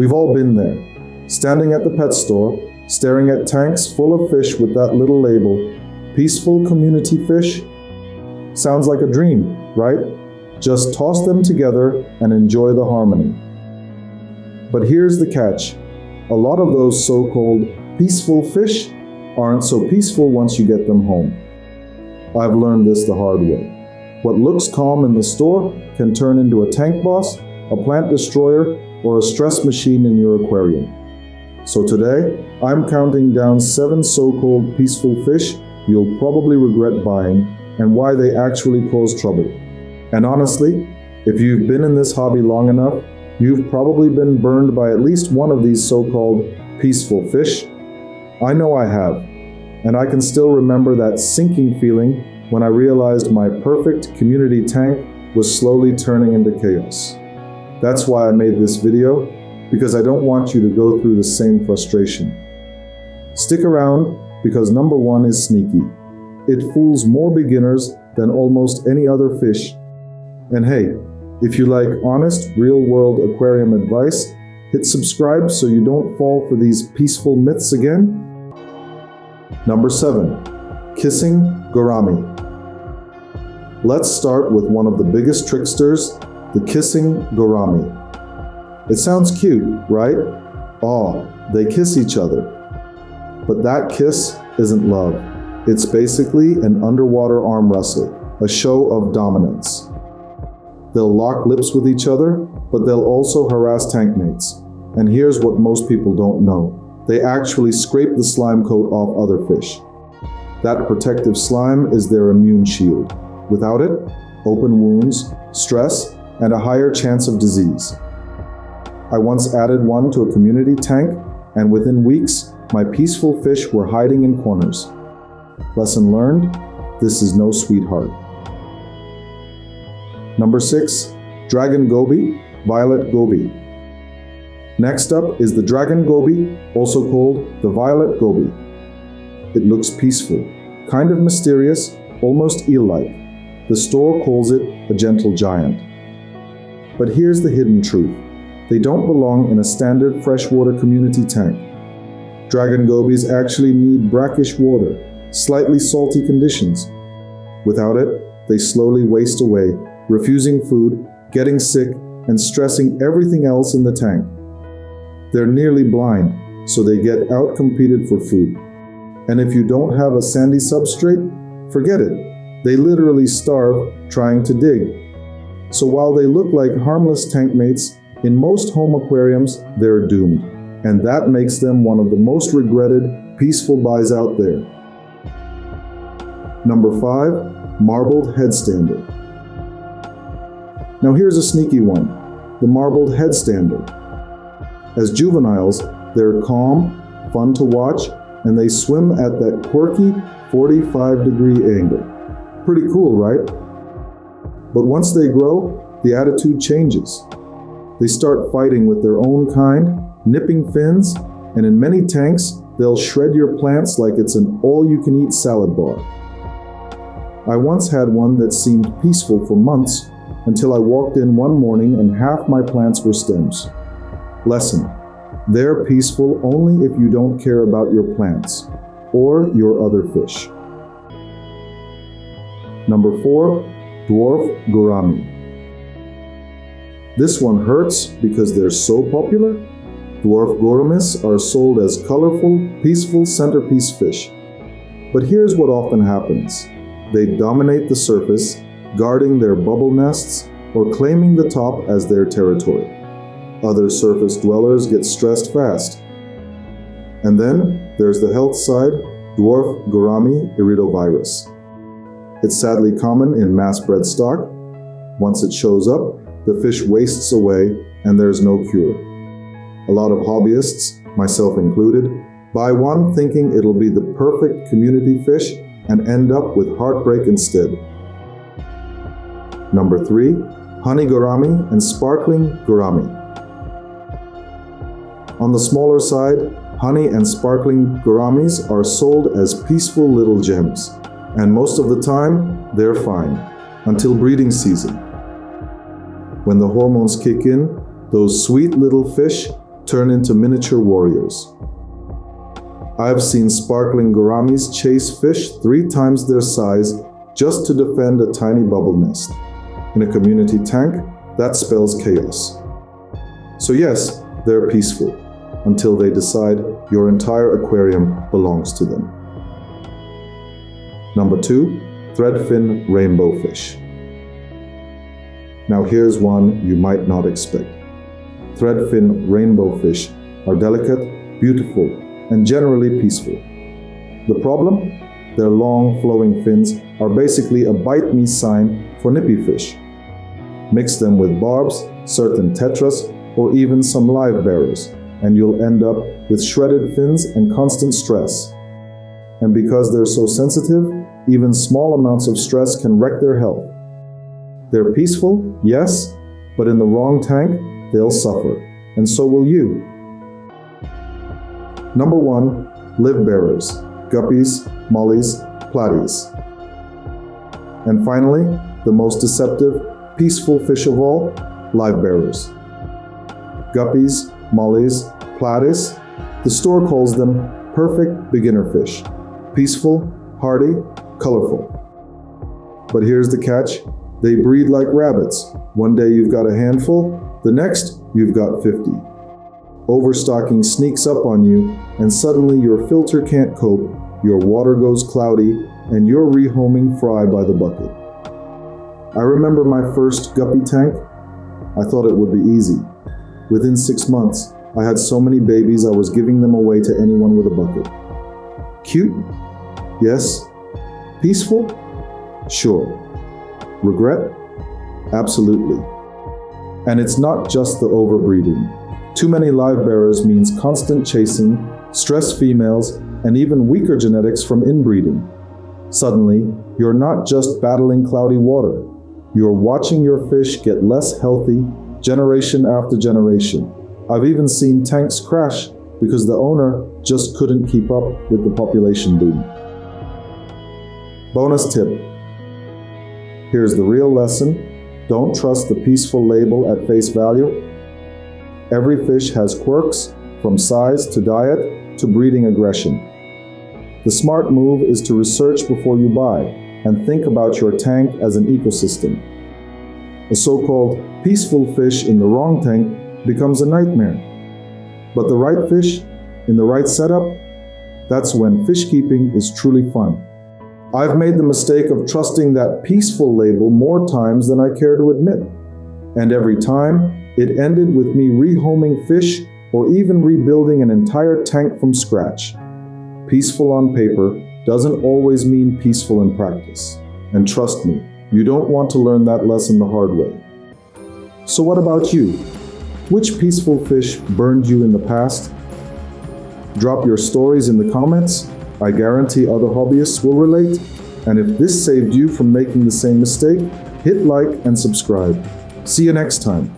We've all been there, standing at the pet store, staring at tanks full of fish with that little label, peaceful community fish. Sounds like a dream, right? Just toss them together and enjoy the harmony. But here's the catch. A lot of those so-called peaceful fish aren't so peaceful once you get them home. I've learned this the hard way. What looks calm in the store can turn into a tank boss, a plant destroyer, or a stress machine in your aquarium. So today, I'm counting down 7 so-called peaceful fish you'll probably regret buying and why they actually cause trouble. And honestly, if you've been in this hobby long enough, you've probably been burned by at least one of these so-called peaceful fish. I know I have, and I can still remember that sinking feeling when I realized my perfect community tank was slowly turning into chaos. That's why I made this video, because I don't want you to go through the same frustration. Stick around, because number 1 is sneaky. It fools more beginners than almost any other fish. And hey, if you like honest, real-world aquarium advice, hit subscribe so you don't fall for these peaceful myths again. Number 7. Kissing Gourami. Let's start with one of the biggest tricksters, the Kissing Gourami. It sounds cute, right? Oh, they kiss each other. But that kiss isn't love. It's basically an underwater arm wrestle, a show of dominance. They'll lock lips with each other, but they'll also harass tankmates. And here's what most people don't know. They actually scrape the slime coat off other fish. That protective slime is their immune shield. Without it, open wounds, stress, and a higher chance of disease. I once added one to a community tank, and within weeks, my peaceful fish were hiding in corners. Lesson learned, this is no sweetheart. Number 6, Dragon Goby, Violet Goby. Next up is the Dragon Goby, also called the Violet Goby. It looks peaceful, kind of mysterious, almost eel-like. The store calls it a gentle giant. But here's the hidden truth. They don't belong in a standard freshwater community tank. Dragon Gobies actually need brackish water, slightly salty conditions. Without it, they slowly waste away, refusing food, getting sick, and stressing everything else in the tank. They're nearly blind, so they get out-competed for food. And if you don't have a sandy substrate, forget it. They literally starve trying to dig. So while they look like harmless tank mates, in most home aquariums, they're doomed. And that makes them one of the most regretted, peaceful buys out there. Number 5, Marbled Headstander. Now here's a sneaky one, the Marbled Headstander. As juveniles, they're calm, fun to watch, and they swim at that quirky 45-degree angle. Pretty cool, right? But once they grow, the attitude changes. They start fighting with their own kind, nipping fins, and in many tanks, they'll shred your plants like it's an all-you-can-eat salad bar. I once had one that seemed peaceful for months until I walked in one morning and half my plants were stems. Lesson: they're peaceful only if you don't care about your plants or your other fish. Number 4, Dwarf Gourami. This one hurts because they're so popular. Dwarf Gouramis are sold as colorful, peaceful centerpiece fish. But here's what often happens. They dominate the surface, guarding their bubble nests or claiming the top as their territory. Other surface dwellers get stressed fast. And then there's the health side, Dwarf Gourami Iridovirus. It's sadly common in mass-bred stock. Once it shows up, the fish wastes away and there's no cure. A lot of hobbyists, myself included, buy one thinking it'll be the perfect community fish and end up with heartbreak instead. Number 3, Honey Gourami and Sparkling Gourami. On the smaller side, honey and sparkling gouramis are sold as peaceful little gems, and most of the time, they're fine, until breeding season. When the hormones kick in, those sweet little fish turn into miniature warriors. I've seen sparkling gouramis chase fish 3 times their size just to defend a tiny bubble nest. In a community tank, that spells chaos. So yes, they're peaceful, until they decide your entire aquarium belongs to them. Number 2, Threadfin rainbowfish. Now here's one you might not expect. Threadfin rainbowfish are delicate, beautiful, and generally peaceful. The problem? Their long, flowing fins are basically a bite me sign for nippy fish. Mix them with barbs, certain tetras, or even some Livebearers, and you'll end up with shredded fins and constant stress. And because they're so sensitive, even small amounts of stress can wreck their health. They're peaceful, yes, but in the wrong tank, they'll suffer, and so will you. Number 1, Livebearers, Guppies, Mollies, Platys. And finally, the most deceptive, peaceful fish of all, Livebearers. Guppies, Mollies, Platys, the store calls them perfect beginner fish. Peaceful, hardy, colorful. But here's the catch, they breed like rabbits. One day you've got a handful, the next you've got 50. Overstocking sneaks up on you, and suddenly your filter can't cope, your water goes cloudy, and you're rehoming fry by the bucket. I remember my first guppy tank. I thought it would be easy. Within 6 months, I had so many babies I was giving them away to anyone with a bucket. Cute? Yes. Peaceful? Sure. Regret? Absolutely. And it's not just the overbreeding. Too many Livebearers means constant chasing, stressed females, and even weaker genetics from inbreeding. Suddenly, you're not just battling cloudy water. You're watching your fish get less healthy generation after generation. I've even seen tanks crash because the owner just couldn't keep up with the population boom. Bonus tip. Here's the real lesson. Don't trust the peaceful label at face value. Every fish has quirks, from size to diet to breeding aggression. The smart move is to research before you buy and think about your tank as an ecosystem. A so-called peaceful fish in the wrong tank becomes a nightmare. But the right fish, in the right setup, that's when fish keeping is truly fun. I've made the mistake of trusting that peaceful label more times than I care to admit. And every time, it ended with me rehoming fish or even rebuilding an entire tank from scratch. Peaceful on paper doesn't always mean peaceful in practice. And trust me, you don't want to learn that lesson the hard way. So what about you? Which peaceful fish burned you in the past? Drop your stories in the comments. I guarantee other hobbyists will relate. And if this saved you from making the same mistake, hit like and subscribe. See you next time.